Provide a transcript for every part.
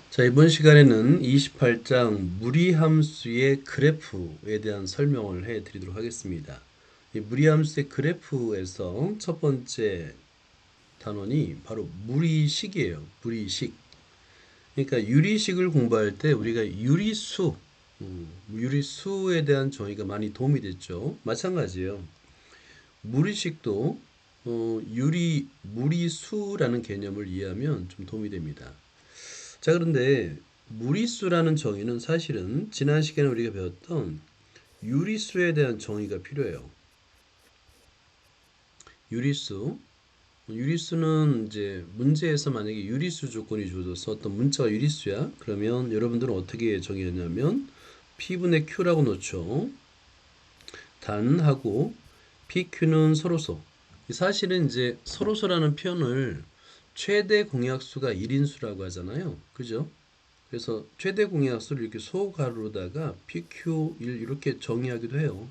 자, 이번 시간에는 28장 무리함수의 그래프에 대한 설명을 해 드리도록 하겠습니다. 이 무리함수의 그래프에서 첫 번째 단원이 바로 무리식이에요. 무리식. 그러니까 유리식을 공부할 때 우리가 유리수에 대한 정의가 많이 도움이 됐죠. 마찬가지예요. 무리식도 무리수라는 개념을 이해하면 좀 도움이 됩니다. 자, 그런데 무리수라는 정의는 사실은 지난 시간에 우리가 배웠던 유리수에 대한 정의가 필요해요. 유리수. 유리수는 이제 문제에서 만약에 유리수 조건이 주어져서 어떤 문자가 유리수야. 그러면 여러분들은 어떻게 정의하냐면 P분의 Q라고 놓죠. 단하고 PQ는 서로소. 사실은 이제 서로소라는 표현을 최대 공약수가 1인수라고 하잖아요. 그죠? 그래서 최대 공약수를 이렇게 소가로다가 PQ1 이렇게 정의하기도 해요.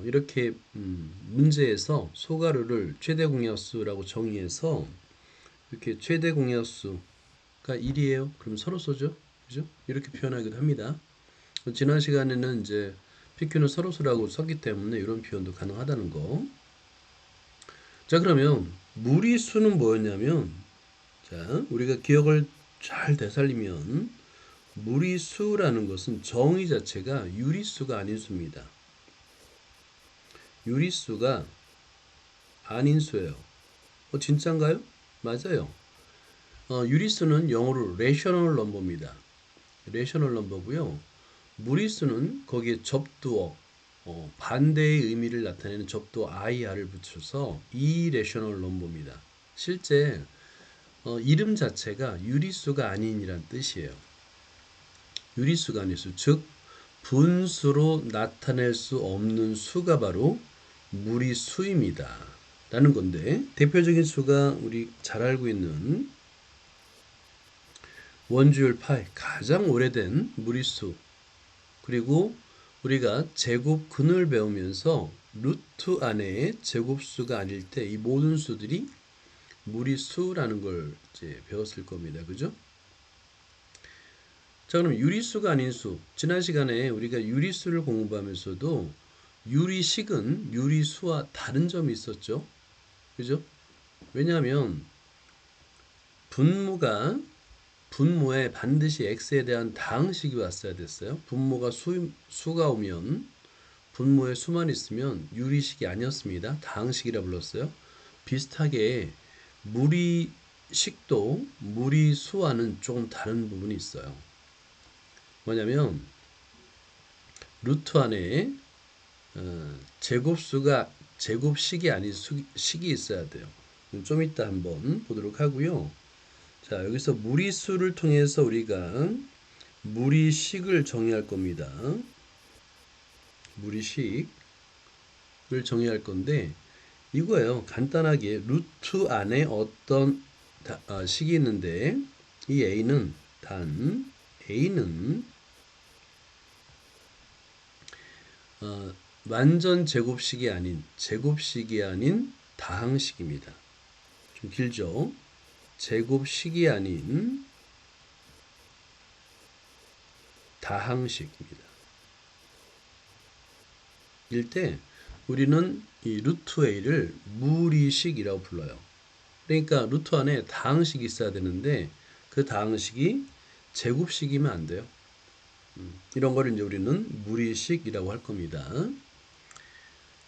이렇게 문제에서 소가로를 최대 공약수라고 정의해서 이렇게 최대 공약수가 1이에요. 그럼 서로소죠. 그죠? 이렇게 표현하기도 합니다. 지난 시간에는 이제 PQ는 서로소라고 썼기 때문에 이런 표현도 가능하다는 거. 자, 그러면 무리수는 뭐였냐면, 자, 우리가 기억을 잘 되살리면 무리수라는 것은 정의 자체가 유리수가 아닌 수입니다. 유리수가 아닌 수예요. 진짜인가요? 맞아요. 유리수는 영어로 rational number입니다. rational number고요. 무리수는 거기에 접두어, 반대의 의미를 나타내는 접두어 ir을 붙여서 irrational number입니다. 실제 이름 자체가 유리수가 아닌이란 뜻이에요. 유리수가 아닌 수, 즉 분수로 나타낼 수 없는 수가 바로 무리수입니다. 라는 건데, 대표적인 수가 우리 잘 알고 있는 원주율 파이, 가장 오래된 무리수. 그리고 우리가 제곱근을 배우면서 루트 안에 제곱수가 아닐 때 이 모든 수들이 무리수라는 걸 이제 배웠을 겁니다. 그죠? 자, 그럼 유리수가 아닌 수. 지난 시간에 우리가 유리수를 공부하면서도 유리식은 유리수와 다른 점이 있었죠. 그죠? 왜냐하면 분모에 반드시 x에 대한 다항식이 왔어야 됐어요. 분모가 수가 오면 분모에 수만 있으면 유리식이 아니었습니다. 다항식이라 불렀어요. 비슷하게 무리식도 무리수와는 조금 다른 부분이 있어요. 뭐냐면 루트 안에 제곱식이 아닌 식이 있어야 돼요. 좀 이따 한번 보도록 하고요. 자, 여기서 무리수를 통해서 우리가 무리식을 정의할 겁니다. 무리식을 정의할 건데 이거예요. 간단하게 루트 안에 어떤 식이 있는데 이 a는 단 a는 완전 제곱식이 아닌 다항식입니다. 좀 길죠? 제곱식이 아닌 다항식입니다. 일 때 우리는 이 루트 a를 무리식이라고 불러요. 그러니까 루트 안에 다항식이 있어야 되는데 그 다항식이 제곱식이면 안 돼요. 이런 거를 이제 우리는 무리식이라고 할 겁니다.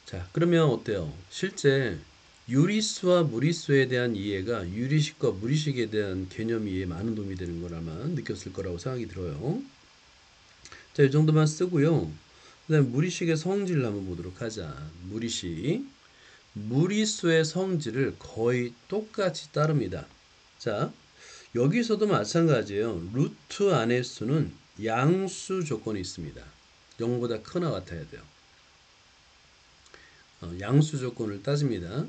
자, 그러면 어때요? 실제 유리수와 무리수에 대한 이해가 유리식과 무리식에 대한 개념 이해에 많은 도움이 되는 걸 아마 느꼈을 거라고 생각이 들어요. 자, 이 정도만 쓰고요. 그 다음에 무리식의 성질을 한번 보도록 하자. 무리식. 무리수의 성질을 거의 똑같이 따릅니다. 자, 여기서도 마찬가지예요. 루트 안의 수는 양수 조건이 있습니다. 0보다 크나 같아야 돼요. 양수 조건을 따집니다.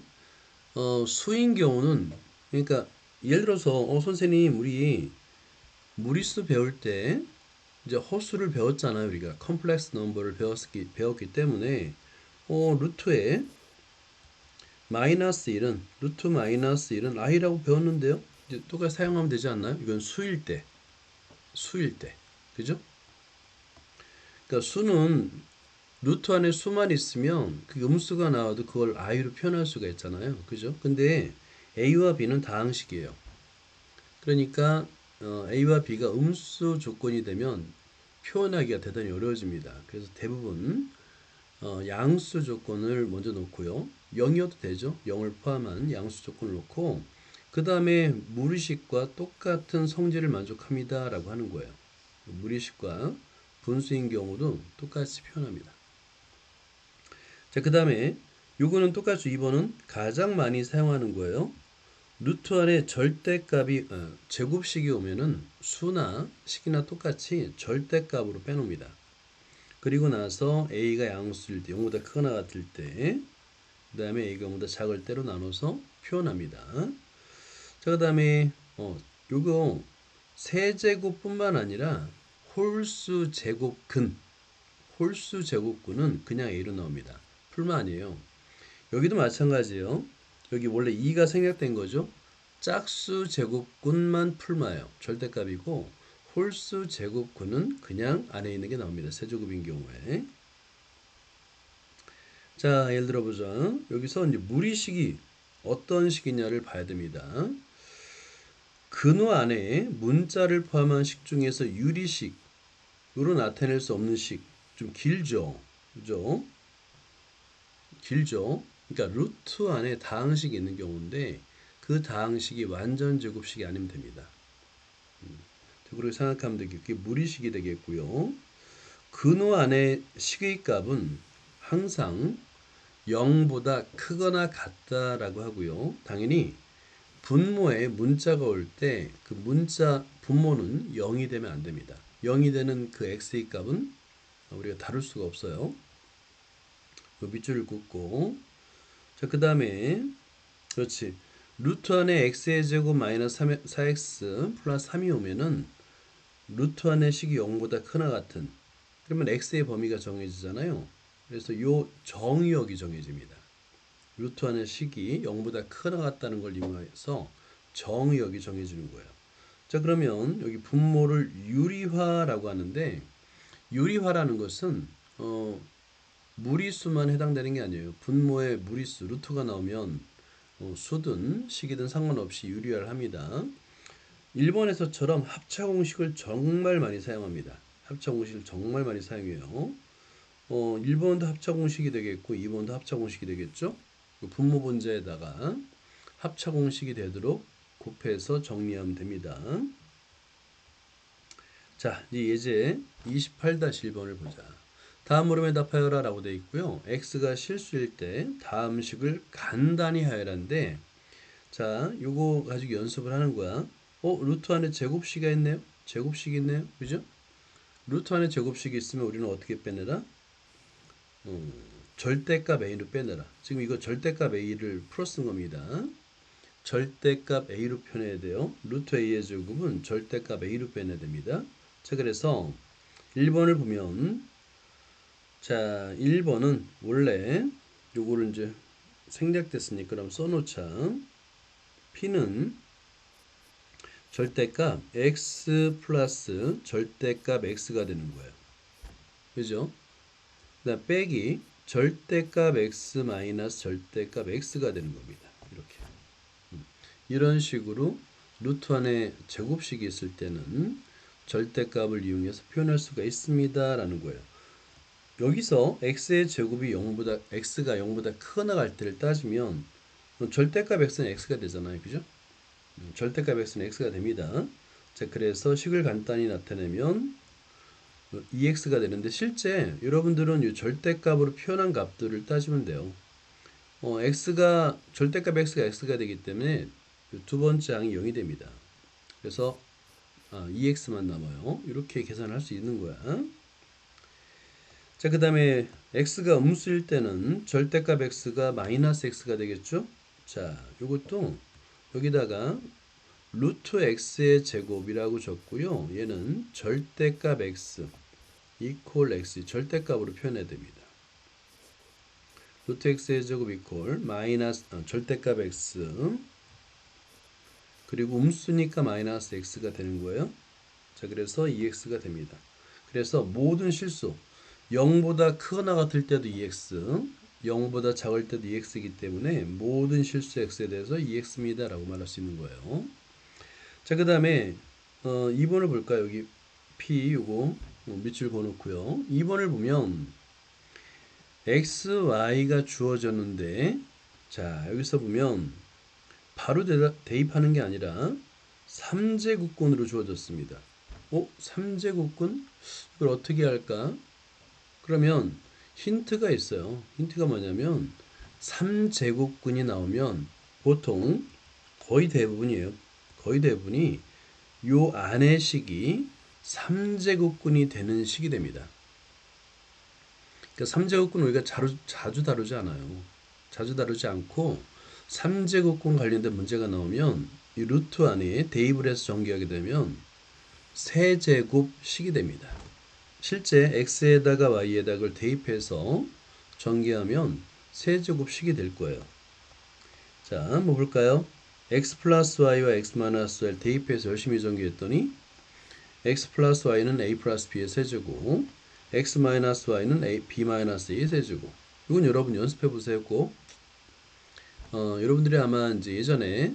수인 경우는 그러니까 예를 들어서 선생님 우리 무리수 배울 때 이제 허수를 배웠잖아요. 우리가 컴플렉스 넘버를 배웠기 때문에 루트에 마이너스 1은 루트 마이너스 1은 i라고 배웠는데요. 이제 똑같이 사용하면 되지 않나요? 이건 수일 때. 수일 때. 그죠? 그러니까 수는 루트 안에 수만 있으면 그 음수가 나와도 그걸 i로 표현할 수가 있잖아요. 그죠? 근데 a와 b는 다항식이에요. 그러니까 a와 b가 음수 조건이 되면 표현하기가 대단히 어려워집니다. 그래서 대부분 양수 조건을 먼저 놓고요. 0이어도 되죠. 0을 포함한 양수 조건을 놓고 그 다음에 무리식과 똑같은 성질을 만족합니다 라고 하는 거예요. 무리식과 분수인 경우도 똑같이 표현합니다. 자, 그 다음에 요거는 똑같이 2번은 가장 많이 사용하는 거예요. 루트 안에 절대값이 제곱식이 오면은 수나 식이나 똑같이 절대값으로 빼놓습니다. 그리고 나서 a가 양수일 때 0보다 크거나 같을 때 그 다음에 a가 0보다 작을 때로 나눠서 표현합니다. 자, 그 다음에 요거 세제곱뿐만 아니라 홀수 제곱근 홀수 제곱근은 그냥 a로 나옵니다. 풀만 아니에요. 여기도 마찬가지예요. 여기 원래 2가 생략된 거죠. 짝수 제곱근만 풀마예요. 절대값이고 홀수 제곱근은 그냥 안에 있는 게 나옵니다. 세제곱인 경우에. 자, 예를 들어 보자. 여기서 이제 무리식이 어떤 식이냐를 봐야 됩니다. 근호 안에 문자를 포함한 식 중에서 유리식으로 나타낼 수 없는 식. 좀 길죠. 그죠? 길죠. 그러니까 루트 안에 다항식이 있는 경우인데 그 다항식이 완전 제곱식이 아니면 됩니다. 그렇게 생각하면 되겠고 그게 무리식이 되겠고요. 근호 안에 식의 값은 항상 0보다 크거나 같다라고 하고요. 당연히 분모에 문자가 올 때 그 문자 분모는 0이 되면 안 됩니다. 0이 되는 그 x의 값은 우리가 다룰 수가 없어요. 밑줄을 긋고 자, 그 다음에 그렇지. 루트 안에 x의 제곱 마이너스 4x 플러스 3이 오면은 루트 안의 식이 0보다 크나 같은 그러면 x의 범위가 정해지잖아요. 그래서 요 정의역이 정해집니다. 루트 안의 식이 0보다 크나 같다는 걸 이용해서 정의역이 정해지는 거예요. 자, 그러면 여기 분모를 유리화라고 하는데 유리화라는 것은 무리수만 해당되는 게 아니에요. 분모에 무리수 루트가 나오면 수든 식이든 상관없이 유리화를 합니다. 일본에서처럼 합차 공식을 정말 많이 사용합니다. 합차 공식을 정말 많이 사용해요. 1번도 합차 공식이 되겠고 2번도 합차 공식이 되겠죠. 분모 분자에다가 합차 공식이 되도록 곱해서 정리하면 됩니다. 자, 이제 예제 28-1번을 보자. 다음 물음에 답하여라 라고 되어 있고요. x가 실수일 때 다음 식을 간단히 하여라인데 자, 요거 가지고 연습을 하는 거야. 루트 안에 제곱식이 있네요. 제곱식이 있네요. 그죠? 루트 안에 제곱식이 있으면 우리는 어떻게 빼내라? 절대값 a로 빼내라. 지금 이거 절대값 a를 풀어 쓴 겁니다. 절대값 a로 표현해야 돼요. 루트 a의 제곱은 절대값 a로 빼내야 됩니다. 자, 그래서 1번을 보면 자, 1번은 원래 요거를 이제 생략됐으니까 그럼 써놓자. p는 절대값 x 플러스 절대값 x가 되는 거예요. 그죠? 그다음 빼기 절대값 x 마이너스 절대값 x가 되는 겁니다. 이렇게. 이런 식으로 루트 안에 제곱식이 있을 때는 절대값을 이용해서 표현할 수가 있습니다. 라는 거예요. 여기서 x의 제곱이 0보다 x가 0보다 크거나 갈 때를 따지면 절대값 x는 x가 되잖아요. 그죠? 절대값 x는 x가 됩니다. 자, 그래서 식을 간단히 나타내면 2x가 되는데 실제 여러분들은 이 절대값으로 표현한 값들을 따지면 돼요. x가 절대값 x가 되기 때문에 두 번째 항이 0이 됩니다. 그래서 2x만 남아요. 이렇게 계산할 수 있는 거야. 자, 그 다음에 x가 음수일 때는 절대값 x가 마이너스 x가 되겠죠. 자, 이것도 여기다가 루트 x의 제곱이라고 적고요. 얘는 절대값 x 이퀄 x 절대값으로 표현해야 됩니다. 루트 x의 제곱 이퀄 마이너스 절대값 x 그리고 음수니까 마이너스 x가 되는 거예요. 자, 그래서 EX가 됩니다. 그래서 모든 실수 0보다 크거나 같을 때도 EX, 0보다 작을 때도 EX이기 때문에 모든 실수 X에 대해서 EX입니다 라고 말할 수 있는 거예요. 자, 그 다음에 2번을 볼까요? 여기 P 요거 밑줄 그어놓고요. 2번을 보면 X, Y가 주어졌는데, 자, 여기서 보면 바로 대입하는 게 아니라 3제곱근으로 주어졌습니다. 3제곱근? 이걸 어떻게 할까? 그러면 힌트가 있어요. 힌트가 뭐냐면 3제곱근이 나오면 보통 거의 대부분이에요. 거의 대부분이 요 안의 식이 3제곱근이 되는 식이 됩니다. 그러니까 3제곱근 우리가 자주 다루지 않아요. 자주 다루지 않고 3제곱근 관련된 문제가 나오면 이 루트 안에 대입을 해서 전개하게 되면 세제곱식이 됩니다. 실제 x에다가 y에다가 그걸 대입해서 전개하면 세제곱식이 될 거예요. 자, 한번 볼까요? x 플러스 y와 x 마이너스 y를 대입해서 열심히 전개했더니 x 플러스 y는 a 플러스 b의 세제곱, x 마이너스 y는 b 마이너스 a의 세제곱. 이건 여러분 연습해 보세요. 꼭. 여러분들이 아마 이제 예전에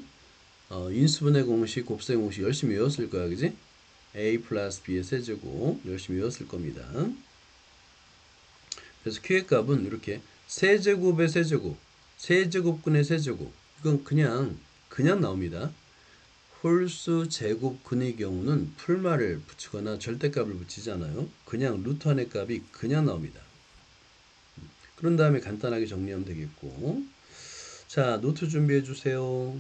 인수분해 공식, 곱셈 공식 열심히 외웠을 거야, 그지? a 플러스 b의 세제곱 열심히 외웠을 겁니다. 그래서 q의 값은 이렇게 세제곱의 세제곱, 세제곱근의 세제곱. 이건 그냥 나옵니다. 홀수 제곱근의 경우는 풀말을 붙이거나 절대값을 붙이지 않아요. 그냥 루트 안의 값이 그냥 나옵니다. 그런 다음에 간단하게 정리하면 되겠고, 자, 노트 준비해 주세요.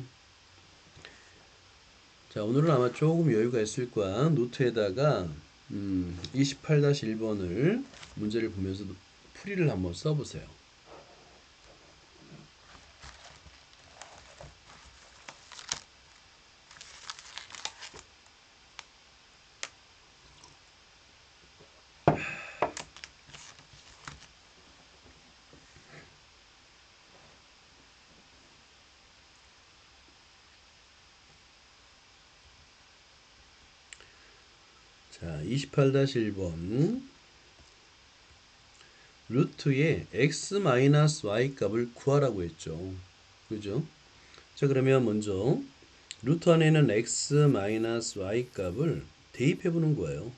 자, 오늘은 아마 조금 여유가 있을 거야. 노트에다가 28-1번을 문제를 보면서 풀이를 한번 써보세요. 자, 28-1번 루트의 x-y 값을 구하라고 했죠. 그죠? 자, 그러면 먼저 루트 안에는 x-y 값을 대입해 보는 거예요.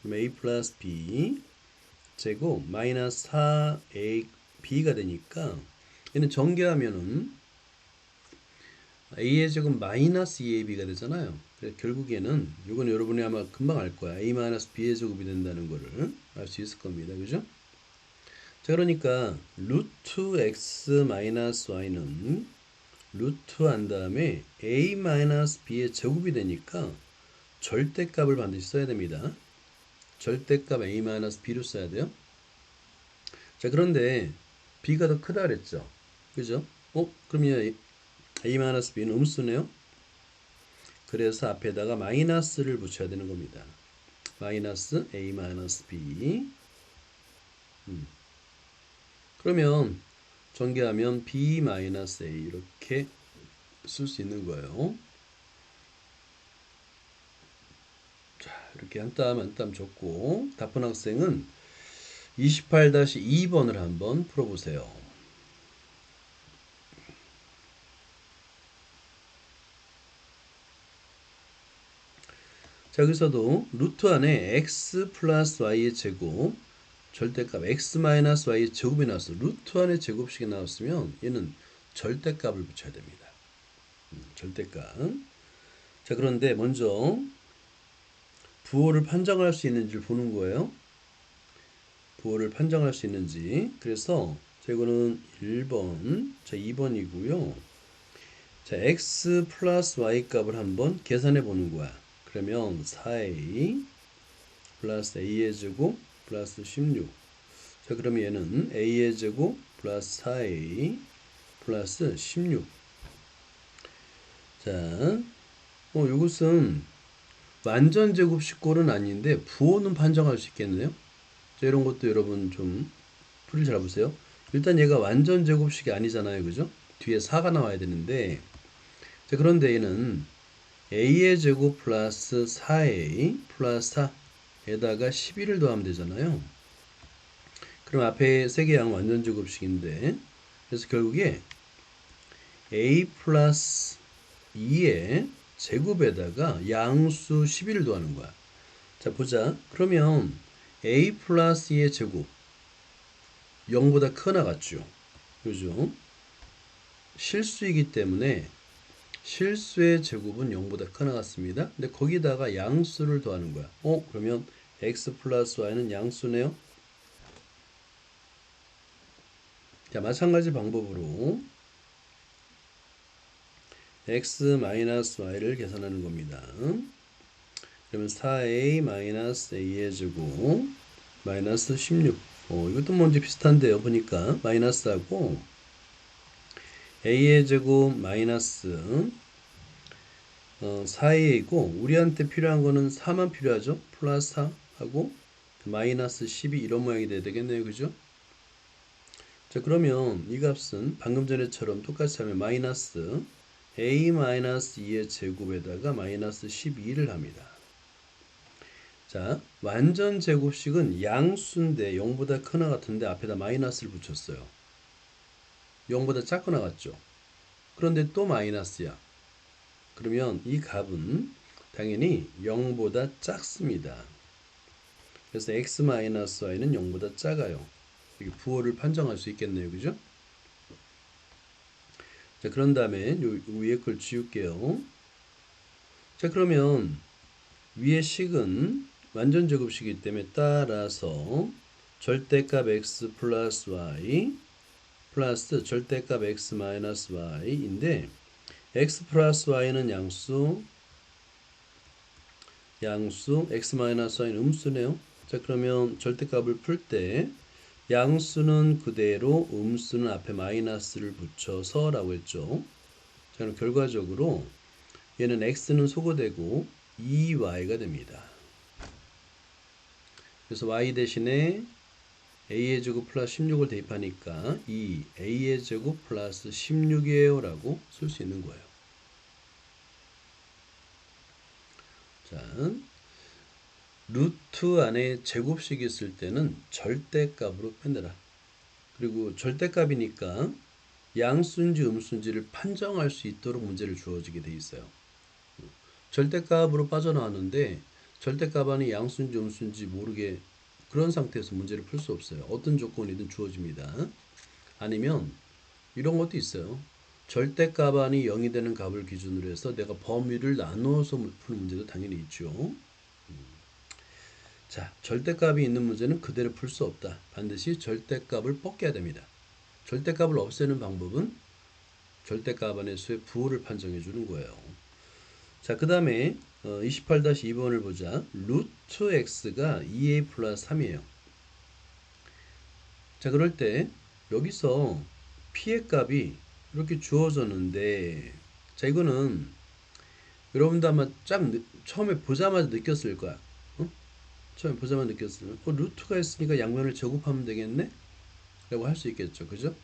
그럼 a 플러스 b 제곱 마이너스 4ab가 되니까 얘는 전개하면은 a의 제곱 마이너스 2ab가 되잖아요. 그래서 결국에는 이건 여러분이 아마 금방 알 거야. a 마이너스 b의 제곱이 된다는 거를 알 수 있을 겁니다. 그죠? 자, 그러니까 루트 x 마이너스 y는 루트 한 다음에 a 마이너스 b의 제곱이 되니까 절대값을 반드시 써야 됩니다. 절대값 a 마이너스 b로 써야 돼요. 자, 그런데 b가 더 크다 그랬죠. 그죠? 그러면 a 마이너스 b는 음수네요. 그래서 앞에다가 마이너스를 붙여야 되는 겁니다. 마이너스 a 마이너스 b. 그러면 전개하면 b 마이너스 a 이렇게 쓸 수 있는 거예요. 자, 이렇게 한 땀 한 땀 줬고 답한 학생은 28-2번을 한번 풀어보세요. 자, 여기서도 루트 안에 x 플러스 y의 제곱 절대값 x 마이너스 y의 제곱이 나왔어. 루트 안에 제곱식이 나왔으면 얘는 절대값을 붙여야 됩니다. 절대값. 자, 그런데 먼저 부호를 판정할 수 있는지를 보는 거예요. 부호를 판정할 수 있는지. 그래서 자, 이거는 1번, 자, 2번이고요. 자, x 플러스 y 값을 한번 계산해 보는 거야. 그러면 4a 플러스 a의 제곱 플러스 16. 자, 그러면 얘는 a의 제곱 플러스 4a 플러스 16. 자, 이것은 완전 제곱식꼴은 아닌데 부호는 판정할 수 있겠네요. 자, 이런 것도 여러분 좀 풀이 잘 보세요. 일단 얘가 완전 제곱식이 아니잖아요. 그죠? 뒤에 4가 나와야 되는데, 자, 그런데 얘는 a의 제곱 플러스 4a 플러스 4에다가 12를 더하면 되잖아요. 그럼 앞에 세 개 양 완전 제곱식인데, 그래서 결국에 a 플러스 2의 제곱에다가 양수 12를 더하는 거야. 자, 보자. 그러면 a 플러스 2의 제곱 0보다 크거나 같죠. 그죠? 실수이기 때문에 실수의 제곱은 0보다 크거나 같습니다. 근데 거기다가 양수를 더하는 거야. 그러면 x 플러스 y는 양수네요. 자, 마찬가지 방법으로 x 마이너스 y를 계산하는 겁니다. 그러면 4a 마이너스 a의 제곱 마이너스 16. 이것도 뭔지 비슷한데요. 보니까 마이너스하고 a의 제곱 마이너스 4a이고 우리한테 필요한 거는 4만 필요하죠. 플러스 4하고 마이너스 12 이런 모양이 돼야 되겠네요. 그죠? 자, 그러면 이 값은 방금 전에처럼 똑같이 하면 마이너스 a 마이너스 2의 제곱에다가 마이너스 12를 합니다. 자, 완전 제곱식은 양수인데 0보다 크나 같은데 앞에다 마이너스를 붙였어요. 0보다 작거나 같죠? 그런데 또 마이너스야. 그러면 이 값은 당연히 0보다 작습니다. 그래서 x-y는 0보다 작아요. 여기 부호를 판정할 수 있겠네요. 그죠? 자, 그런 다음에 요 위에 걸 지울게요. 자, 그러면 위의 식은 완전 제곱식이기 때문에 따라서 절대값 x 플러스 y 플러스 절대값 x 마이너스 y인데 x 플러스 y는 양수 x 마이너스 y는 음수네요. 자, 그러면 절대값을 풀 때 양수는 그대로 음수는 앞에 마이너스를 붙여서 라고 했죠. 자, 그럼 결과적으로 얘는 x는 소거되고 2y가 됩니다. 그래서 y 대신에 a의 제곱 플러스 16을 대입하니까 2a의 제곱 플러스 16이에요 라고 쓸 수 있는 거예요. 자, 루트 안에 제곱식이 있을 때는 절대값으로 빼내라. 그리고 절대값이니까 양수인지 음수인지를 판정할 수 있도록 문제를 주어지게 돼 있어요. 절대값으로 빠져나왔는데 절대값 안에 양수인지 음수인지 모르게 그런 상태에서 문제를 풀 수 없어요. 어떤 조건이든 주어집니다. 아니면 이런 것도 있어요. 절대값 안이 0이 되는 값을 기준으로 해서 내가 범위를 나누어서 푸는 문제도 당연히 있죠. 자, 절대값이 있는 문제는 그대로 풀 수 없다. 반드시 절대값을 벗겨야 됩니다. 절대값을 없애는 방법은 절대값 안의 수의 부호를 판정해 주는 거예요. 자, 그 다음에 28-2번을 보자. 루트 x가 2a 플러스 3이에요. 자, 그럴 때 여기서 p의 값이 이렇게 주어졌는데, 자, 이거는 여러분도 아마 처음에 보자마자 느꼈을 거야. 처음에 보자마자 느꼈을 거야. 루트가 있으니까 양면을 제곱하면 되겠네? 라고 할 수 있겠죠. 그죠?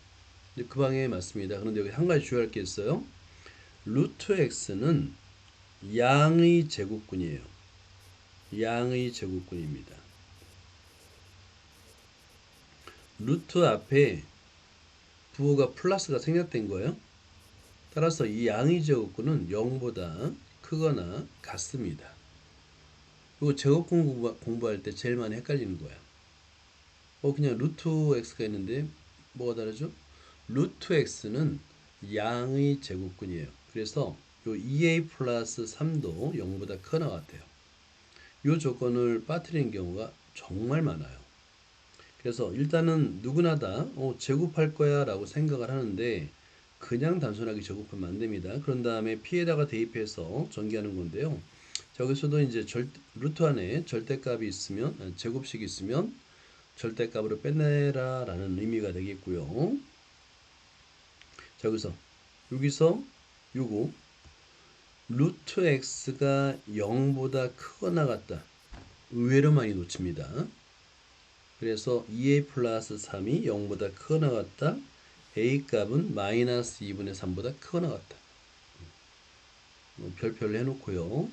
근데 그 방향에 맞습니다. 그런데 여기 한 가지 주의할 게 있어요. 루트 x는 양의 제곱근이에요. 양의 제곱근입니다. 루트 앞에 부호가 플러스가 생략된 거예요. 따라서 이 양의 제곱근은 0보다 크거나 같습니다. 그리고 제곱근 공부할 때 제일 많이 헷갈리는 거야. 그냥 루트 x가 있는데 뭐가 다르죠? 루트 x는 양의 제곱근이에요. 그래서 요 2a 플러스 3도 0보다 크거나 같아요. 이 조건을 빠뜨리는 경우가 정말 많아요. 그래서 일단은 누구나 다 제곱할 거야 라고 생각을 하는데 그냥 단순하게 제곱하면 안 됩니다. 그런 다음에 p에다가 대입해서 전개하는 건데요. 자, 여기서도 이제 루트 안에 절대값이 있으면 제곱식이 있으면 절대값으로 빼내라 라는 의미가 되겠고요. 자, 여기서 요거 루트 x가 0보다 크거나 같다. 의외로 많이 놓칩니다. 그래서 2a 플러스 3이 0보다 크거나 같다. a 값은 마이너스 2분의 3보다 크거나 같다. 별표를 해놓고요.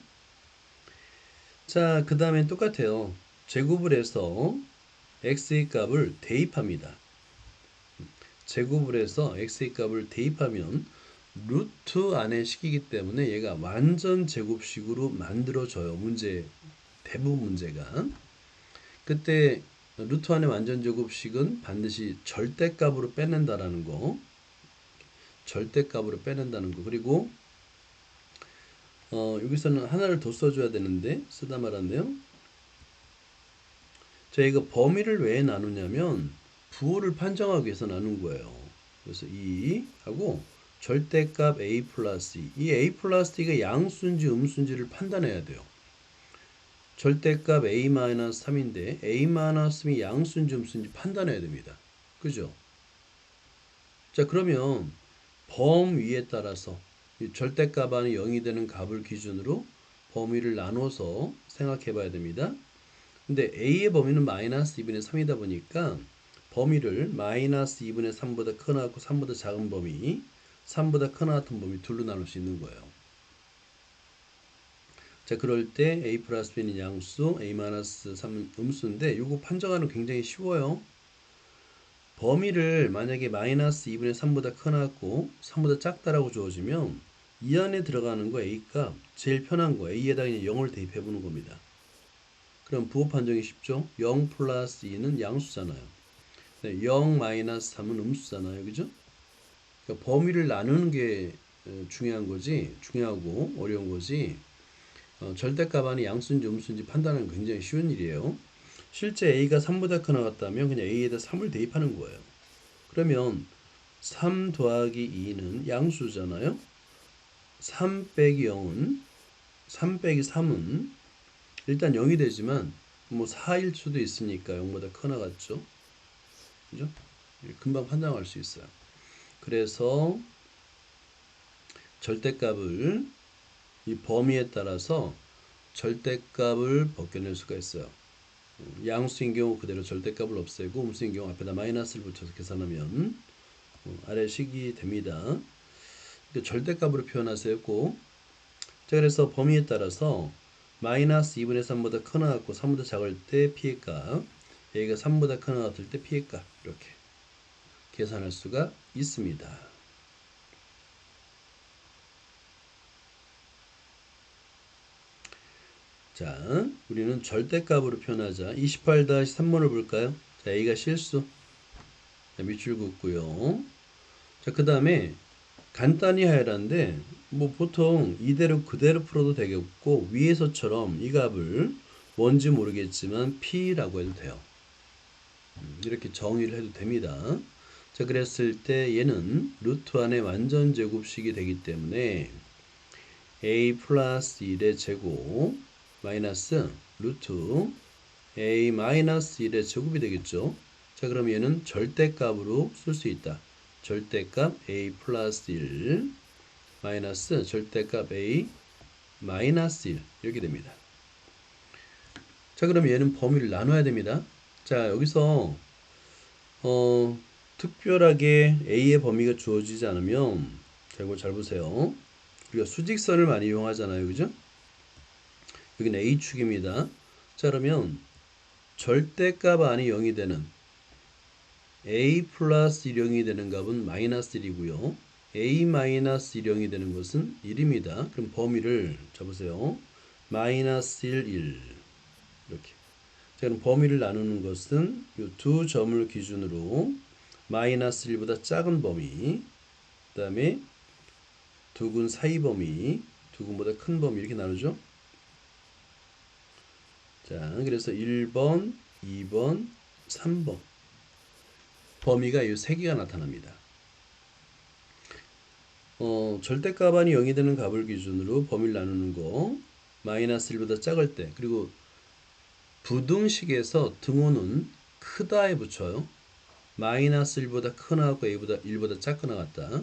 자, 그 다음에 똑같아요. 제곱을 해서 x의 값을 대입합니다. 제곱을 해서 x의 값을 대입하면 루트 안의 식이기 때문에 얘가 완전 제곱식으로 만들어져요. 문제, 대부분 문제가. 그때 루트 안의 완전 제곱식은 반드시 절대값으로 빼낸다라는 거. 절대값으로 빼낸다는 거. 그리고 여기서는 하나를 더 써줘야 되는데 쓰다 말았네요. 자, 이거 범위를 왜 나누냐면 부호를 판정하기 위해서 나눈 거예요. 그래서 2하고 절대값 a 플러스 2. 이 a 플러스 2가 양수인지 음수인지를 판단해야 돼요. 절대값 a 마이너스 3인데 a 마이너스 3이 양수인지 음수인지 판단해야 됩니다. 그죠? 자, 그러면 범위에 따라서 절대값 안에 0이 되는 값을 기준으로 범위를 나눠서 생각해 봐야 됩니다. 근데 a의 범위는 마이너스 2분의 3이다 보니까 범위를 마이너스 2분의 3보다 크나고 3보다 작은 범위, 3보다 크나 같은 범위 둘로 나눌 수 있는 거예요. 자, 그럴 때 a 플러스 b는 양수, a 마이너스 3은 음수인데 이거 판정하는 거 굉장히 쉬워요. 범위를 만약에 마이너스 2분의 3보다 크나고 3보다 작다라고 주어지면 이 안에 들어가는 거 a값 제일 편한 거 a에다 그냥 0을 대입해 보는 겁니다. 그럼 부호 판정이 쉽죠? 0 플러스 2는 양수잖아요. 0 마이너스 3은 음수잖아요. 그죠? 그러니까 범위를 나누는 게 중요한 거지, 중요하고 어려운 거지. 절대값 안에 양수인지 음수인지 판단하는 건 굉장히 쉬운 일이에요. 실제 a가 3보다 크 나갔다면 그냥 a에다 3을 대입하는 거예요. 그러면 3 더하기 2는 양수잖아요. 3 빼기 0은 3 빼기 3은 일단 0이 되지만 뭐 4일 수도 있으니까 0보다 크 나갔죠. 그죠? 금방 판단할 수 있어요. 그래서 절대값을 이 범위에 따라서 절대값을 벗겨낼 수가 있어요. 양수인 경우 그대로 절대값을 없애고 음수인 경우 앞에다 마이너스를 붙여서 계산하면 아래 식이 됩니다. 절대값으로 표현하세요. 꼭. 자, 그래서 범위에 따라서 마이너스 2분의 3보다 크나 같고 3보다 작을 때 p의 값, 여기가 3보다 크나 같을 때 p의 값 이렇게 계산할 수가 있습니다. 자, 우리는 절대값으로 표현하자. 28-3번을 볼까요? 자, A가 실수. 자, 밑줄 긋고요. 자, 그 다음에 간단히 하라는데 뭐 보통 이대로 그대로 풀어도 되겠고 위에서처럼 이 값을 뭔지 모르겠지만 P라고 해도 돼요. 이렇게 정의를 해도 됩니다. 자, 그랬을 때 얘는 루트 안에 완전 제곱식이 되기 때문에 A 플러스 1의 제곱 마이너스 루트 a 마이너스 1의 제곱이 되겠죠. 자, 그럼 얘는 절대값으로 쓸 수 있다. 절대값 a 플러스 1 마이너스 절대값 a 마이너스 1 이렇게 됩니다. 자, 그럼 얘는 범위를 나눠야 됩니다. 자, 여기서 특별하게 a의 범위가 주어지지 않으면 자, 이거 잘 보세요. 우리가 수직선을 많이 이용하잖아요. 그죠? 여기는 A축입니다. 자, 그러면 절대값 안이 0이 되는 A 플러스 1형이 되는 값은 마이너스 1이고요. A 마이너스 1형이 되는 것은 1입니다. 그럼 범위를 잡으세요. 마이너스 1, 1 이렇게. 자, 그럼 범위를 나누는 것은 이 두 점을 기준으로 마이너스 1보다 작은 범위, 그 다음에 두근 사이 범위, 두근보다 큰 범위 이렇게 나누죠. 자, 그래서 1번, 2번, 3번 범위가 이 세 개가 나타납니다. 절대값 안이 0이 되는 값을 기준으로 범위를 나누는 거 마이너스 1보다 작을 때 그리고 부등식에서 등호는 크다에 붙여요. 마이너스 1보다 크나 같고 a보다 1보다 작거나 같다.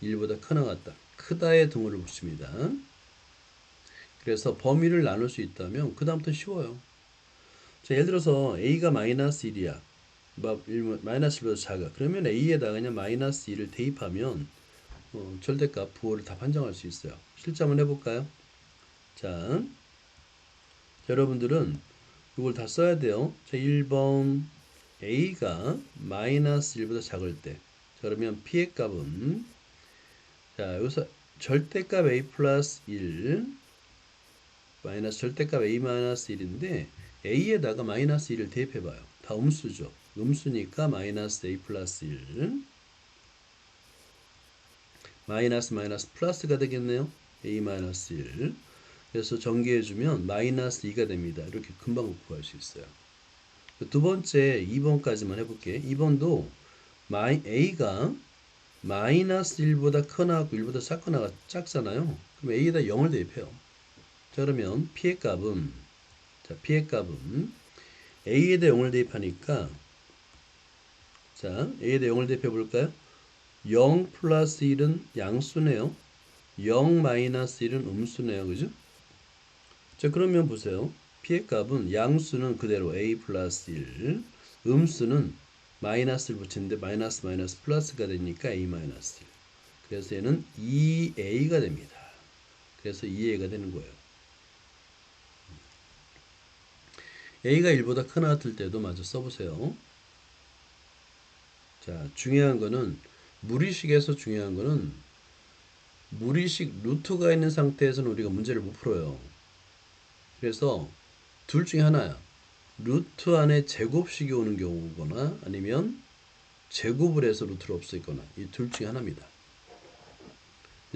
1보다 크나 같다. 크다에 등호를 붙입니다. 그래서 범위를 나눌 수 있다면 그 다음부터 쉬워요. 자, 예를 들어서 a가 마이너스 1이야. 마이너스 1보다 작아. 그러면 a에다가 그냥 마이너스 1을 대입하면 절대값 부호를 다 판정할 수 있어요. 실제 한번 해볼까요? 자, 여러분들은 이걸 다 써야 돼요. 자, 1번 a가 마이너스 1보다 작을 때, 자, 그러면 p의 값은, 자, 여기서 절대값 a 플러스 1 마이너스 절대값 a 마이너스 1인데 a에다가 마이너스 1을 대입해봐요. 다 음수죠. 음수니까 마이너스 a 플러스 1 마이너스 마이너스 플러스가 되겠네요. a 마이너스 1. 그래서 전개해주면 마이너스 2가 됩니다. 이렇게 금방 구할 수 있어요. 두 번째 2번까지만 해볼게. 2번도 a가 마이너스 1보다 크거나 1보다 작거나 작잖아요. 그럼 a에다 0을 대입해요. 자, 그러면 p의 값은, 자, p의 값은 a에다 0을 대입하니까, 자, a에다 0을 대입해 볼까요? 0 플러스 1은 양수네요. 0 마이너스 1은 음수네요. 그죠? 자, 그러면 보세요. p의 값은 양수는 그대로 a 플러스 1, 음수는 마이너스를 붙이는데 마이너스 마이너스 플러스가 되니까 a 마이너스 1. 그래서 얘는 2a가 됩니다. 그래서 2a가 되는 거예요. a가 1보다 크나 같을 때도 마저 써보세요. 자, 중요한 거는 무리식에서 중요한 거는 무리식 루트가 있는 상태에서는 우리가 문제를 못 풀어요. 그래서 둘 중에 하나야. 루트 안에 제곱식이 오는 경우거나 아니면 제곱을 해서 루트를 없애거나 이 둘 중에 하나입니다.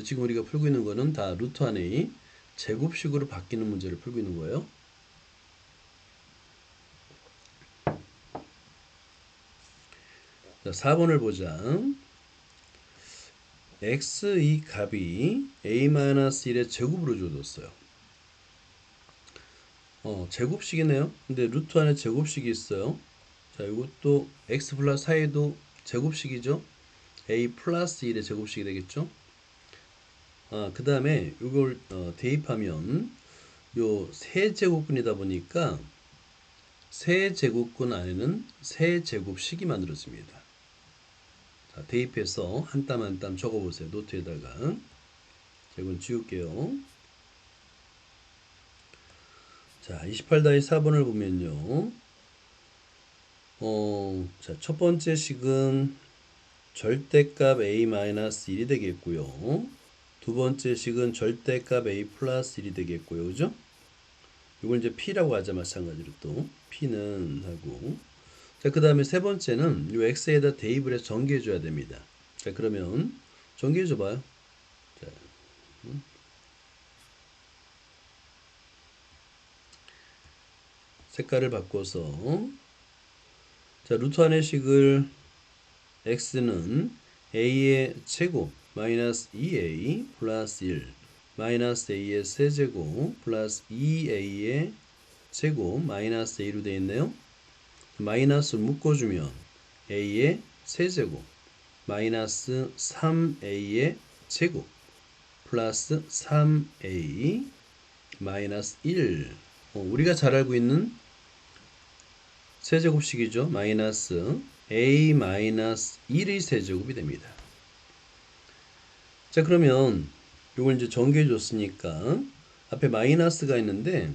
지금 우리가 풀고 있는 거는 다 루트 안에 제곱식으로 바뀌는 문제를 풀고 있는 거예요. 자, 4번을 보자. x 이 값이 a-1의 제곱으로 주어졌어요. 제곱식이네요. 근데 루트 안에 제곱식이 있어요. 자, 이것도 x 플러스 4에도 제곱식이죠. a 플러스 1의 제곱식이 되겠죠. 그 다음에 이걸 대입하면 요 세제곱근이다 보니까 세제곱근 안에는 세제곱식이 만들어집니다. 자, 대입해서 한 땀 한 땀 적어보세요. 노트에다가. 자, 이건 지울게요. 자, 28-4번을 보면요. 자, 첫 번째 식은 절대값 a-1이 되겠고요. 두 번째 식은 절대값 a 플러스 1이 되겠고요. 그죠? 이걸 이제 p라고 하자. 마찬가지로 또 p는 하고. 자, 그 다음에 세 번째는 이 x에다 대입을 해서 전개해 줘야 됩니다. 자, 그러면 전개해 줘 봐요. 자, 색깔을 바꿔서, 자, 루트 안의 식을 x는 a의 제곱 마이너스 2a 플러스 1 마이너스 a의 세제곱 플러스 2a의 제곱 마이너스 a로 되어 있네요. 마이너스 묶어주면 a의 세제곱 마이너스 3a의 제곱 플러스 3a 마이너스 1. 우리가 잘 알고 있는 세제곱식이죠. 마이너스 a 마이너스 1의 세제곱이 됩니다. 자, 그러면 이걸 이제 전개해 줬으니까 앞에 마이너스가 있는데,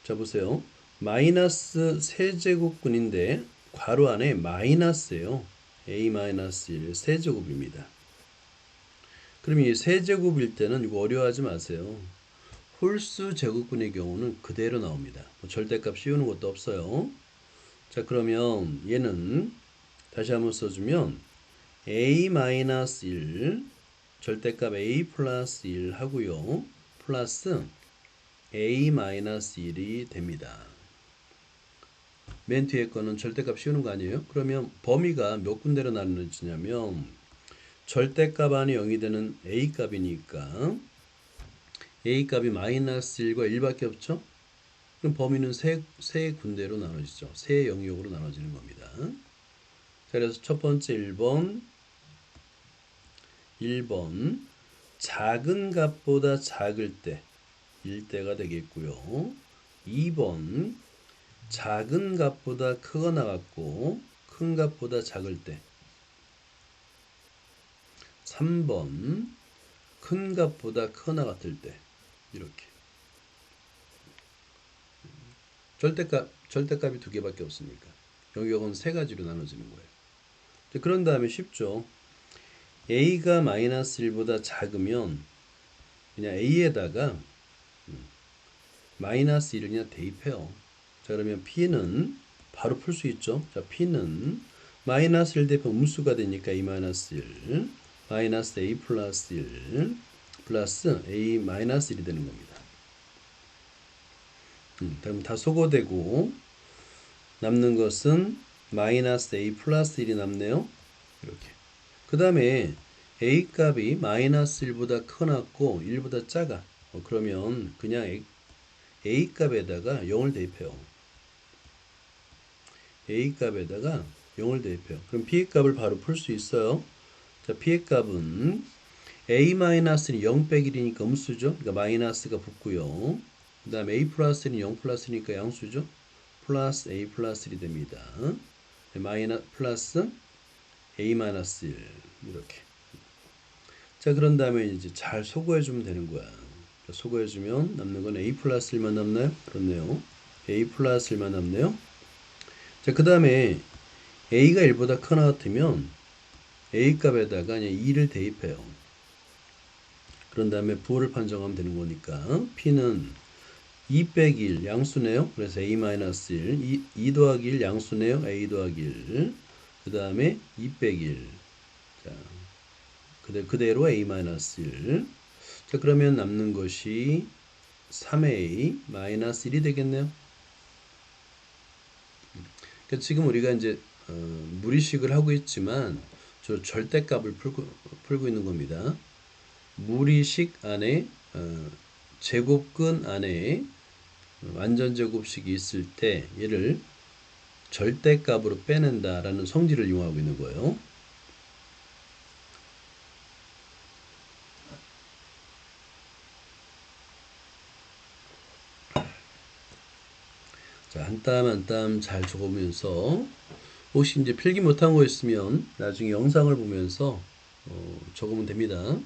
자, 보세요. 마이너스 세제곱근인데 괄호 안에 마이너스예요. a 마이너스 1 세제곱입니다. 그럼 이 세제곱일 때는 이거 어려워하지 마세요. 홀수 제곱근의 경우는 그대로 나옵니다. 절대값 씌우는 것도 없어요. 자, 그러면 얘는 다시 한번 써주면 a-1 절대값 a 플러스 1 하고요. 플러스 a-1이 됩니다. 맨 뒤에 거는 절대값 씌우는 거 아니에요? 그러면 범위가 몇 군데로 나눠지냐면 절대값 안에 0이 되는 a 값이니까 a 값이 마이너스 1과 1밖에 없죠? 그럼 범위는 세 군데로 나눠지죠. 세 영역으로 나눠지는 겁니다. 자, 그래서 첫 번째 1번 작은 값보다 작을 때 1대가 되겠고요. 2번 작은 값보다 크거나 같고 큰 값보다 작을 때. 3번 큰 값보다 크거나 같을 때 이렇게 절대값이 두 개밖에 없으니까 영역은 세 가지로 나눠지는 거예요. 그런 다음에 쉽죠. a가 마이너스 1보다 작으면 그냥 a에다가 마이너스 1을 그냥 대입해요. 자, 그러면 p는 바로 풀 수 있죠. 자, p는 마이너스 1 대입하면 음수가 되니까 a 마이너스 1 마이너스 a 플러스 1 플러스 a 마이너스 1이 되는 겁니다. 그럼 다 소거되고 남는 것은 마이너스 a 플러스 1이 남네요. 이렇게. 그 다음에 a 값이 마이너스 1보다 커놨고 1보다 작아. 그러면 그냥 a 값에다가 0을 대입해요. a 값에다가 0을 대입해요. 그럼 b의 값을 바로 풀 수 있어요. 자, b의 값은 a-는 0 빼기 1이니까 음수죠. 그러니까 마이너스가 붙고요. 그 다음에 a 플러스는 0 플러스니까 양수죠. 플러스 a 플러스 1이 됩니다. 플러스 a 마이너스 1 이렇게. 자, 그런 다음에 이제 잘 소거해주면 되는 거야. 소거해주면 남는 건 a 플러스 1만 남나요? 그렇네요. a 플러스 1만 남네요. 자, 그 다음에 a가 1보다 크거나 같으면 a 값에다가 그냥 2를 대입해요. 그런 다음에 부호를 판정하면 되는 거니까 p는 2 빼기 1 양수네요. 그래서 a-1 2 더하기 1 양수네요. a 더하기 1 그 다음에 2 빼기 1 자, 그대로 a-1 자, 그러면 남는 것이 3a-1이 되겠네요. 그러니까 지금 우리가 이제 무리식을 하고 있지만 저 절대값을 풀고 있는 겁니다. 무리식 안에 제곱근 안에 완전제곱식이 있을 때 얘를 절대값으로 빼낸다라는 성질을 이용하고 있는 거예요. 자, 한 땀 한 땀 잘 적으면서 혹시 이제 필기 못한 거 있으면 나중에 영상을 보면서 적으면 됩니다.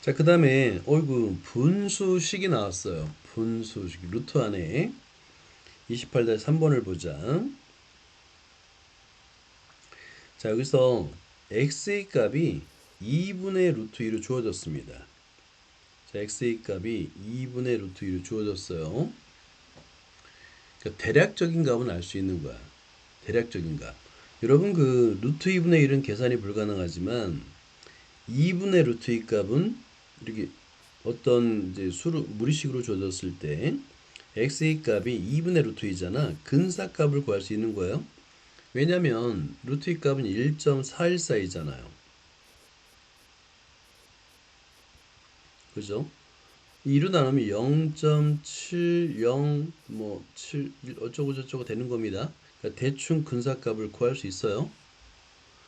자, 그 다음에 어이구 분수식이 나왔어요. 분수식 루트 안에 28-3번을 보자. 자, 여기서 x의 값이 2분의 루트 2로 주어졌습니다. 자, x의 값이 2분의 루트 2로 주어졌어요. 그러니까 대략적인 값은 알 수 있는 거야. 대략적인 값. 여러분 그 루트 2분의 1은 계산이 불가능하지만 2분의 루트 2 값은 이렇게 어떤 이제 무리식으로 주어졌을 때 x의 값이 2분의 루트 2잖아. 근사값을 구할 수 있는 거예요. 왜냐면 루트 2 값은 1.414이잖아요. 그죠? 2로 나누면 0.70 뭐 7 어쩌고 저쩌고 되는 겁니다. 그러니까 대충 근사값을 구할 수 있어요.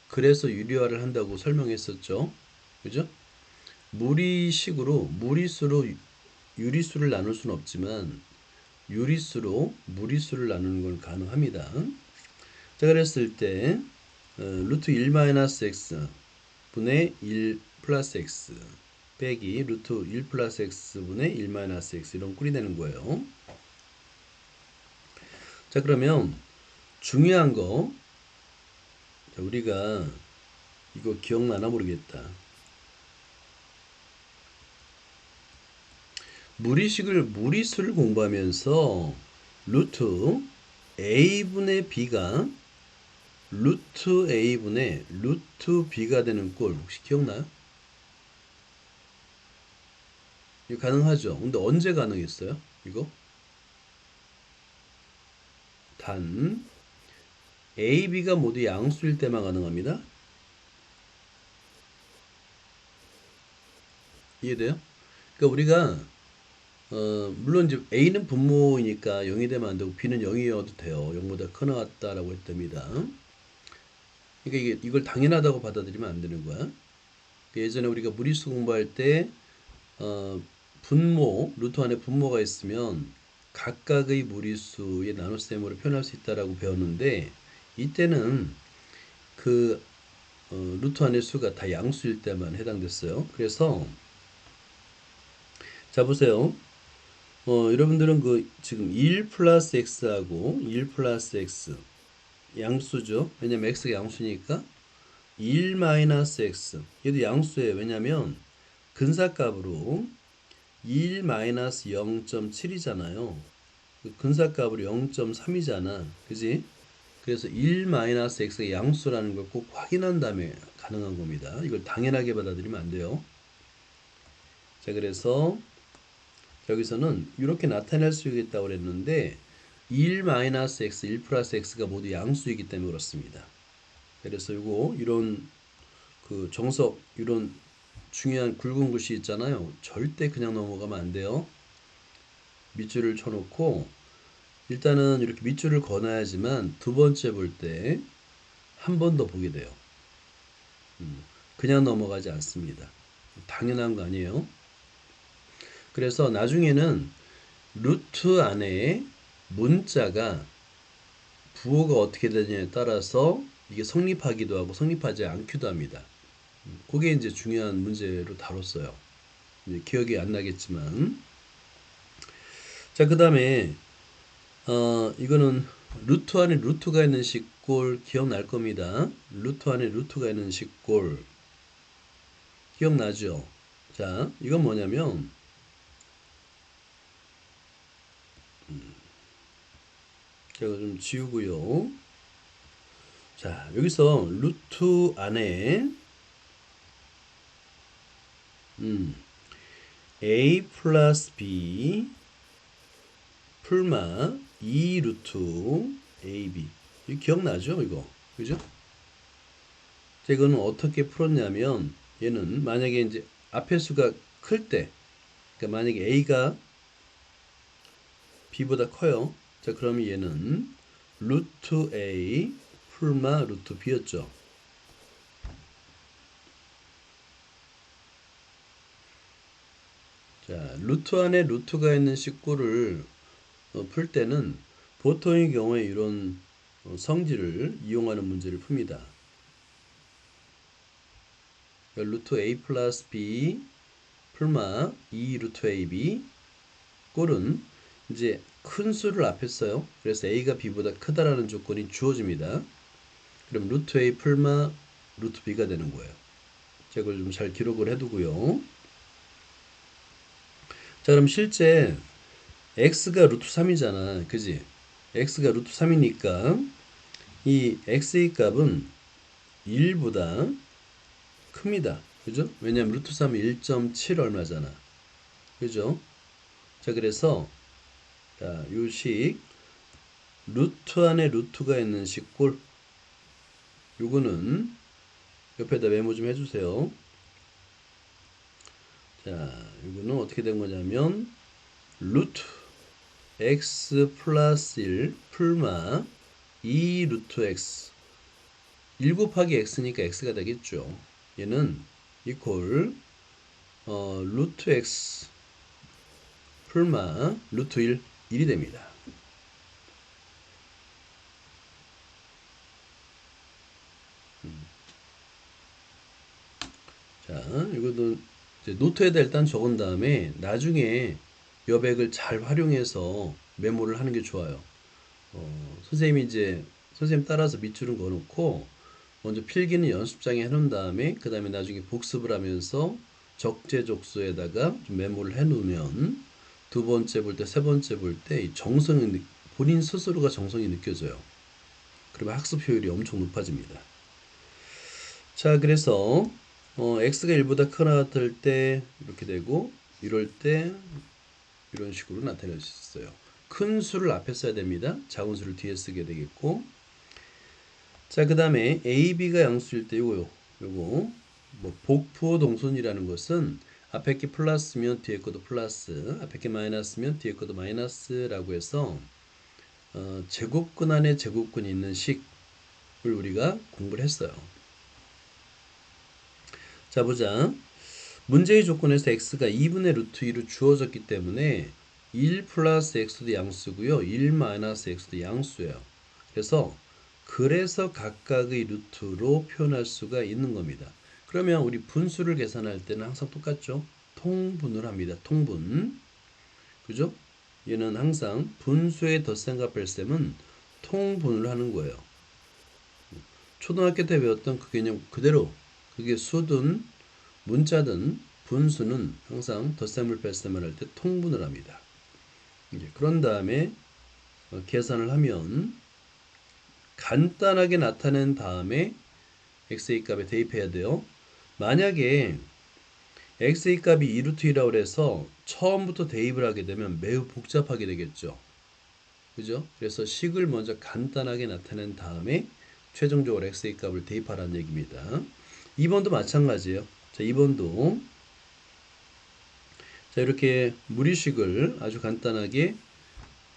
그래서 유리화를 한다고 설명했었죠. 그죠? 무리식으로 무리수로 유리수를 나눌 수는 없지만 유리수로 무리수를 나누는 건 가능합니다. 자, 그랬을 때 루트 1 마이너스 x 분의 1 플러스 x 빼기 루트 1 플러스 x 분의 1 마이너스 x 이런 꼴이 되는 거예요. 자, 그러면 중요한 거 자, 우리가 이거 기억나나 모르겠다. 무리수를 공부하면서 루트 a분의 b가 루트 a분의 루트 b가 되는 꼴 혹시 기억나요? 이거 가능하죠. 근데 언제 가능했어요? 이거? 단 a, b가 모두 양수일 때만 가능합니다. 이해돼요? 그러니까 우리가 물론 이제 a는 분모이니까 0이 되면 안 되고 b는 0이어도 돼요. 0보다 커 나왔다라고 했답니다. 그러니까 이걸 당연하다고 받아들이면 안 되는 거야. 예전에 우리가 무리수 공부할 때 분모, 루트 안에 분모가 있으면 각각의 무리수의 나눗셈으로 표현할 수 있다라고 배웠는데 이때는 그 루트 안의 수가 다 양수일 때만 해당됐어요. 그래서 자 보세요. 여러분들은 그 지금 1 플러스 x하고 1 플러스 x 양수죠. 왜냐면 x가 양수니까 1 마이너스 x 얘도 양수예요. 왜냐면 근사값으로 1 마이너스 0.7이잖아요. 근사값으로 0.3이잖아. 그지? 그래서 1 마이너스 x가 양수라는 걸 꼭 확인한 다음에 가능한 겁니다. 이걸 당연하게 받아들이면 안 돼요. 자, 그래서 여기서는 이렇게 나타낼 수 있다고 그랬는데 1 마이너스 x, 1 플러스 x가 모두 양수이기 때문에 그렇습니다. 그래서 이거 이런 그 정석 이런 중요한 굵은 글씨 있잖아요. 절대 그냥 넘어가면 안 돼요. 밑줄을 쳐놓고 일단은 이렇게 밑줄을 그어놔야지만 두 번째 볼 때 한 번 더 보게 돼요. 그냥 넘어가지 않습니다. 당연한 거 아니에요. 그래서 나중에는 루트 안에 문자가 부호가 어떻게 되느냐에 따라서 이게 성립하기도 하고 성립하지 않기도 합니다. 그게 이제 중요한 문제로 다뤘어요. 이제 기억이 안 나겠지만. 자, 그 다음에, 이거는 루트 안에 루트가 있는 식골 기억날 겁니다. 루트 안에 루트가 있는 식골. 기억나죠? 자, 이건 뭐냐면, 제가 좀 지우고요. 자, 여기서 루트 안에, a 플러스 b 풀마 2 루트 ab. 이거 기억나죠? 이거. 그죠? 자, 이거는 어떻게 풀었냐면, 얘는 만약에 이제 앞의 수가 클 때, 그러니까 만약에 a가 b보다 커요. 자, 그러면 얘는 루트 a 풀마 루트 b였죠. 자, 루트 안에 루트가 있는 식구를 풀 때는 보통의 경우에 이런 성질을 이용하는 문제를 풉니다. 루트 a 플러스 b 풀마 2 루트 ab 꼴은 이제 큰 수를 앞에 써요. 그래서 a가 b보다 크다라는 조건이 주어집니다. 그럼 루트 a 풀마 루트 b가 되는 거예요. 제가 이걸 좀 잘 기록을 해두고요. 자, 그럼 실제 x가 루트 3이잖아. 그지? x가 루트 3이니까 이 x의 값은 1보다 큽니다. 그죠? 왜냐면 루트 3이 1.7 얼마잖아. 그죠? 자, 그래서 자, 요식 루트 안에 루트가 있는 식골 요거는 옆에다 메모 좀 해주세요. 자, 이거는 어떻게 된 거냐면 루트 x 플러스 1 풀마 2 루트 x 1 곱하기 x니까 x가 되겠죠. 얘는 이퀄 루트 x 풀마 루트 1이 됩니다. 자, 이것도 이제 노트에다 일단 적은 다음에 나중에 여백을 잘 활용해서 메모를 하는 게 좋아요. 선생님 따라서 밑줄은 그어놓고 먼저 필기는 연습장에 해놓은 다음에 그 다음에 나중에 복습을 하면서 적재적소에다가 좀 메모를 해놓으면 두 번째 볼 때, 세 번째 볼 때 정성이 본인 스스로가 정성이 느껴져요. 그러면 학습 효율이 엄청 높아집니다. 자, 그래서 x가 1보다 크거나 같을 때 이렇게 되고 이럴 때 이런 식으로 나타낼 수 있어요. 큰 수를 앞에 써야 됩니다. 작은 수를 뒤에 쓰게 되겠고. 자, 그 다음에 a, b가 양수일 때 요거 뭐 복부호 동선이라는 것은 앞에 게 플러스면 뒤에 것도 플러스, 앞에 게 마이너스면 뒤에 것도 마이너스라고 해서 제곱근 안에 제곱근이 있는 식을 우리가 공부를 했어요. 자, 보자. 문제의 조건에서 x가 2분의 루트 2로 주어졌기 때문에 1 플러스 x도 양수고요. 1 마이너스 x도 양수예요. 그래서 각각의 루트로 표현할 수가 있는 겁니다. 그러면 우리 분수를 계산할 때는 항상 똑같죠? 통분을 합니다. 통분. 그죠? 얘는 항상 분수의 덧셈과 뺄셈은 통분을 하는 거예요. 초등학교 때 배웠던 그 개념 그대로 그게 수든 문자든 분수는 항상 덧셈을 뺄셈을 할 때 통분을 합니다. 이제 그런 다음에 계산을 하면 간단하게 나타낸 다음에 x의 값에 대입해야 돼요. 만약에 x의 값이 2루트 2라고 해서 처음부터 대입을 하게 되면 매우 복잡하게 되겠죠. 그죠? 그래서 식을 먼저 간단하게 나타낸 다음에 최종적으로 x의 값을 대입하라는 얘기입니다. 2번도 마찬가지예요. 자, 2번도 자, 이렇게 무리식을 아주 간단하게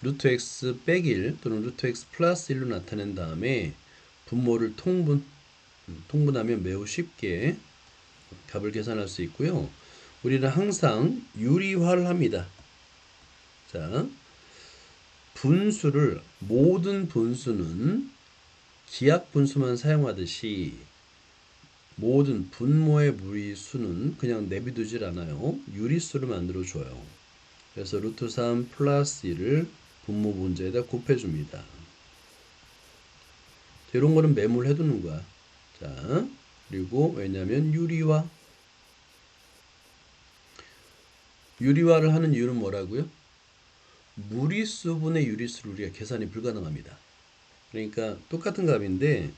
루트 x 빼기 1 또는 루트 x 플러스 1로 나타낸 다음에 분모를 통분하면 매우 쉽게 값을 계산할 수 있고요. 우리는 항상 유리화를 합니다. 자, 분수를 모든 분수는 기하 분수만 사용하듯이 모든 분모의 무리수는 그냥 내비두질 않아요. 유리수를 만들어 줘요. 그래서 루트 3 플러스 1을 분모 문제에다 곱해줍니다. 이런 거는 메모를 해두는 거야. 자, 그리고 왜냐하면 유리화를 하는 이유는 뭐라고요? 무리수분의 유리수를 우리가 계산이 불가능합니다. 그러니까 똑같은 값인데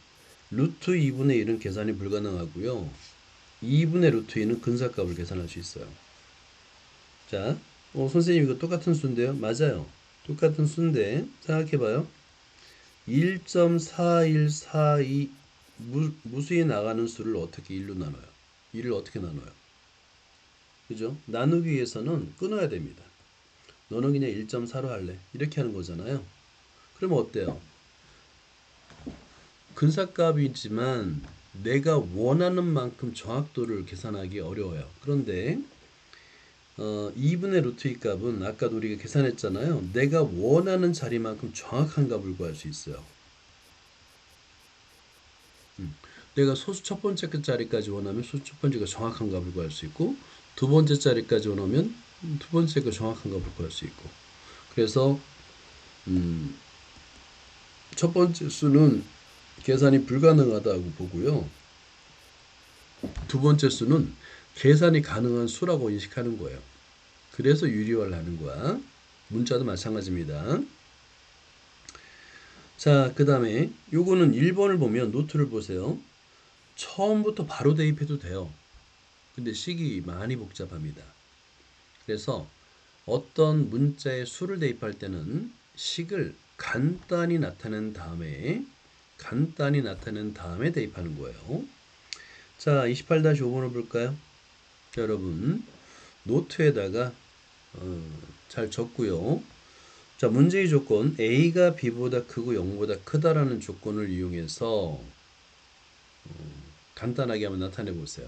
루트 2분의 1은 계산이 불가능하고요. 2분의 루트 2는 근사값을 계산할 수 있어요. 자, 선생님 이거 똑같은 수인데요? 맞아요. 똑같은 수인데 생각해봐요. 1.4142 무수히 나가는 수를 어떻게 1로 나눠요? 1을 어떻게 나눠요? 그죠? 나누기 위해서는 끊어야 됩니다. 너는 그냥 1.4로 할래. 이렇게 하는 거잖아요. 그러면 어때요? 근사값이지만 내가 원하는 만큼 정확도를 계산하기 어려워요. 그런데 2분의 루트 2 값은 아까 우리가 계산했잖아요. 내가 원하는 자리만큼 정확한 값을 구할 수 있어요. 내가 소수 첫 번째 자리까지 원하면 소수 첫 번째가 정확한 값을 구할 수 있고 두 번째 자리까지 원하면 두 번째가 정확한 값을 구할 수 있고 그래서 첫 번째 수는 계산이 불가능하다고 보고요. 두 번째 수는 계산이 가능한 수라고 인식하는 거예요. 그래서 유리화를 하는 거야. 문자도 마찬가지입니다. 자, 그 다음에 요거는 1번을 보면 노트를 보세요. 처음부터 바로 대입해도 돼요. 근데 식이 많이 복잡합니다. 그래서 어떤 문자의 수를 대입할 때는 식을 간단히 나타낸 다음에 대입하는 거예요. 자, 28-5번을 볼까요? 자, 여러분 노트에다가 잘 적고요. 자, 문제의 조건 A가 B보다 크고 0보다 크다라는 조건을 이용해서 간단하게 한번 나타내 보세요.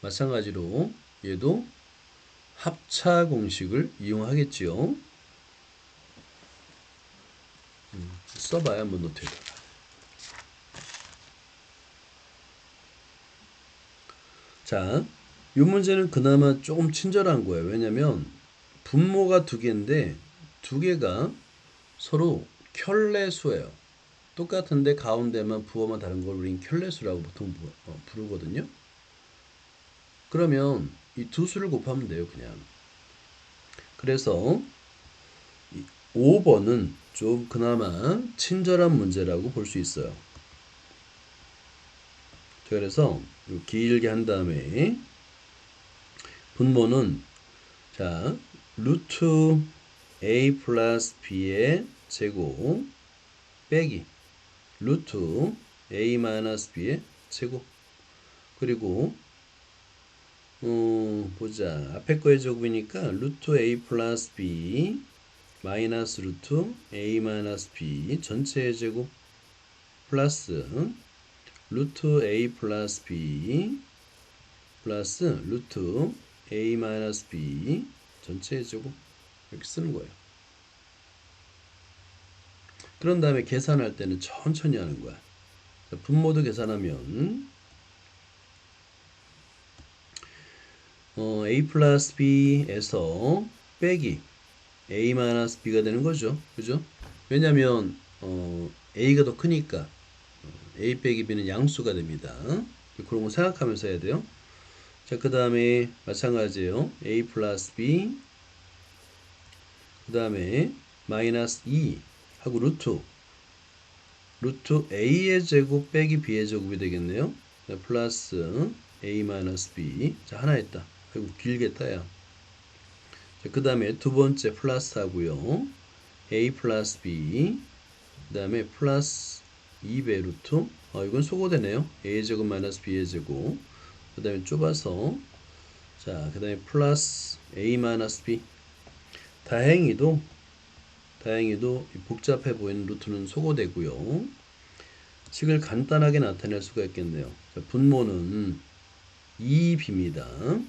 마찬가지로 얘도 합차 공식을 이용하겠지요. 써봐야 한번 노트에다가. 자, 이 문제는 그나마 조금 친절한 거예요. 왜냐면 분모가 두 개인데 두 개가 서로 켤레수예요. 똑같은데 가운데만 부호만 다른 걸 우린 켤레수라고 보통 부르거든요. 그러면 이 두 수를 곱하면 돼요, 그냥. 그래서 5번은 좀 그나마 친절한 문제라고 볼 수 있어요. 그래서 길게 한 다음에 분모는 자 루트 a 플러스 b의 제곱 빼기 루트 a 마이너스 b의 제곱 그리고 보자 앞에 거의 제곱이니까 루트 a 플러스 b 마이너스 루트 a 마이너스 b 전체의 제곱 플러스 루트 a 플러스 b 플러스 루트 a 마이너스 b 전체의 제곱 이렇게 쓰는 거예요. 그런 다음에 계산할 때는 천천히 하는 거야. 분모도 계산하면 a 플러스 b에서 빼기 a 마이너스 b가 되는 거죠. 그죠? 왜냐면 a가 더 크니까 a 빼기 b는 양수가 됩니다. 그런 거 생각하면서 해야 돼요. 자, 그 다음에 마찬가지예요. a 플러스 b 그 다음에 마이너스 2 하고 루트 a의 제곱 빼기 b의 제곱이 되겠네요. 플러스 a 마이너스 b. 자, 하나 했다. 아이고 길겠다 야. 자, 그 다음에 두 번째 플러스 하고요. a 플러스 b 그 다음에 플러스 2배 루트. 이건 소거되네요. a의 제곱 마이너스 b의 제곱. 그 다음에 좁아서 자, 그 다음에 플러스 a 마이너스 b. 다행히도 복잡해 보이는 루트는 소거되고요. 식을 간단하게 나타낼 수가 있겠네요. 자, 분모는 2b입니다.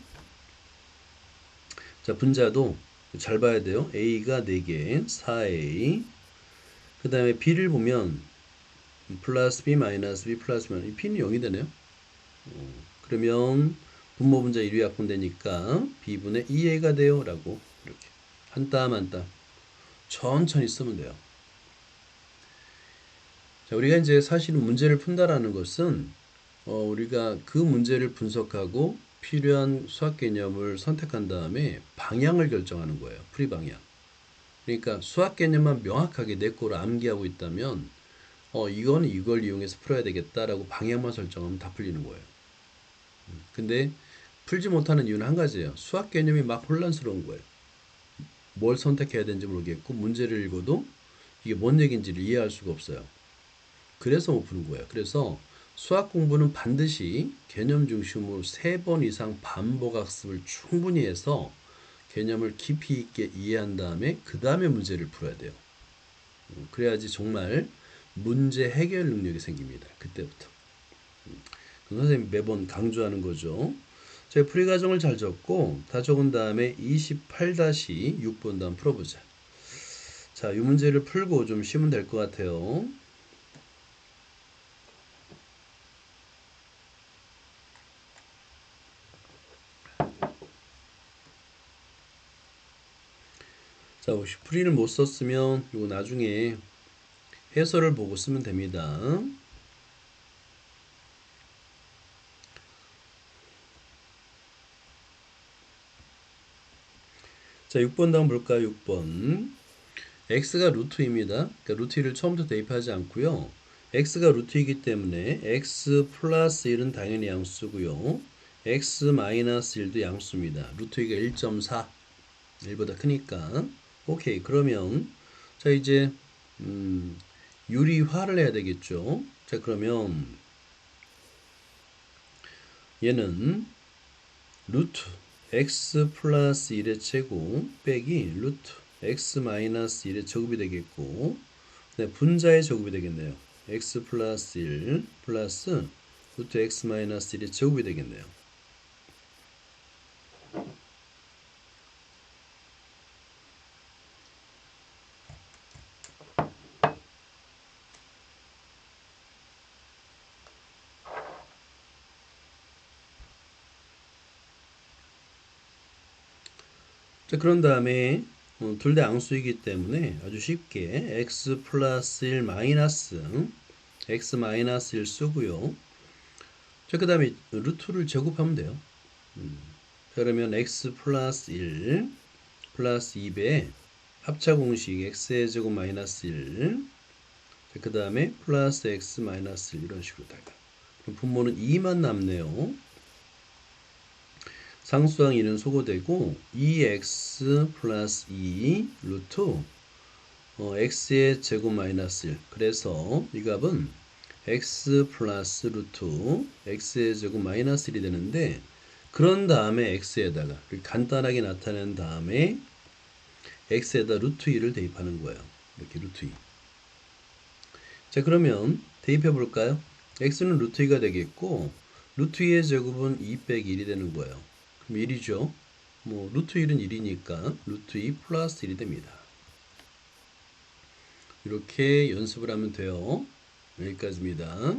자, 분자도 잘 봐야 돼요. a가 4개, 4a. 그 다음에 b를 보면 플러스 b 마이너스 b 플러스 마이너스 b는 0이 되네요. 그러면 분모 분자 1위 약분되니까 b분의 2a가 돼요. 라고 이렇게 한 땀 한 땀 천천히 쓰면 돼요. 자, 우리가 이제 사실 문제를 푼다라는 것은 우리가 그 문제를 분석하고 필요한 수학 개념을 선택한 다음에 방향을 결정하는 거예요. 풀이 방향. 그러니까 수학 개념만 명확하게 내 거로 암기하고 있다면 이건 이걸 이용해서 풀어야 되겠다라고 방향만 설정하면 다 풀리는 거예요. 근데 풀지 못하는 이유는 한 가지예요. 수학 개념이 막 혼란스러운 거예요. 뭘 선택해야 되는지 모르겠고 문제를 읽어도 이게 뭔 얘기인지를 이해할 수가 없어요. 그래서 못 푸는 거예요. 그래서 수학 공부는 반드시 개념 중심으로 3번 이상 반복 학습을 충분히 해서 개념을 깊이 있게 이해한 다음에 그 다음에 문제를 풀어야 돼요. 그래야지 정말 문제 해결 능력이 생깁니다. 그때부터. 선생님이 매번 강조하는 거죠. 제가 풀이 과정을 잘 적고 다 적은 다음에 28-6번 다음 풀어보자. 자, 이 문제를 풀고 좀 쉬면 될 것 같아요. 자, 혹시 풀이를 못 썼으면 이거 나중에 해설을 보고 쓰면 됩니다. 자, 6번 다음 볼까요? 6번. x가 루트입니다. 그러니까 루트 1을 처음부터 대입하지 않고요. x가 루트이기 때문에 x 플러스 1은 당연히 양수고요. x 마이너스 1도 양수입니다. 루트 2가 1.4 1보다 크니까. 오케이. 그러면 자, 이제 유리화를 해야 되겠죠. 자, 그러면 얘는 루트 x 플러스 1의 제곱 빼기 루트 x 마이너스 1의 제곱이 되겠고 분자의 제곱이 되겠네요. x 플러스 1 플러스 루트 x 마이너스 1의 제곱이 되겠네요. 자, 그런 다음에 둘 다 양수이기 때문에 아주 쉽게 x 플러스 1 마이너스 x 마이너스 1 쓰고요. 자, 그 다음에 루트를 제곱하면 돼요. 그러면 x 플러스 1 플러스 2배 합차 공식 x의 제곱 마이너스 1 그 다음에 플러스 x 마이너스 1 이런 식으로다가 그럼 분모는 2만 남네요. 상수항 2는 소거되고 2x 플러스 2 루트 x의 제곱 마이너스 1 그래서 이 값은 x 플러스 루트 x의 제곱 마이너스 1이 되는데 그런 다음에 x에다가 간단하게 나타낸 다음에 x에다 루트 2를 대입하는 거예요. 이렇게 루트 2. 자, 그러면 대입해 볼까요? x는 루트 2가 되겠고 루트 2의 제곱은 2 빼기 1이 되는 거예요. 그럼 1이죠. 뭐 루트 1은 1이니까 루트 2 플러스 1이 됩니다. 이렇게 연습을 하면 돼요. 여기까지입니다.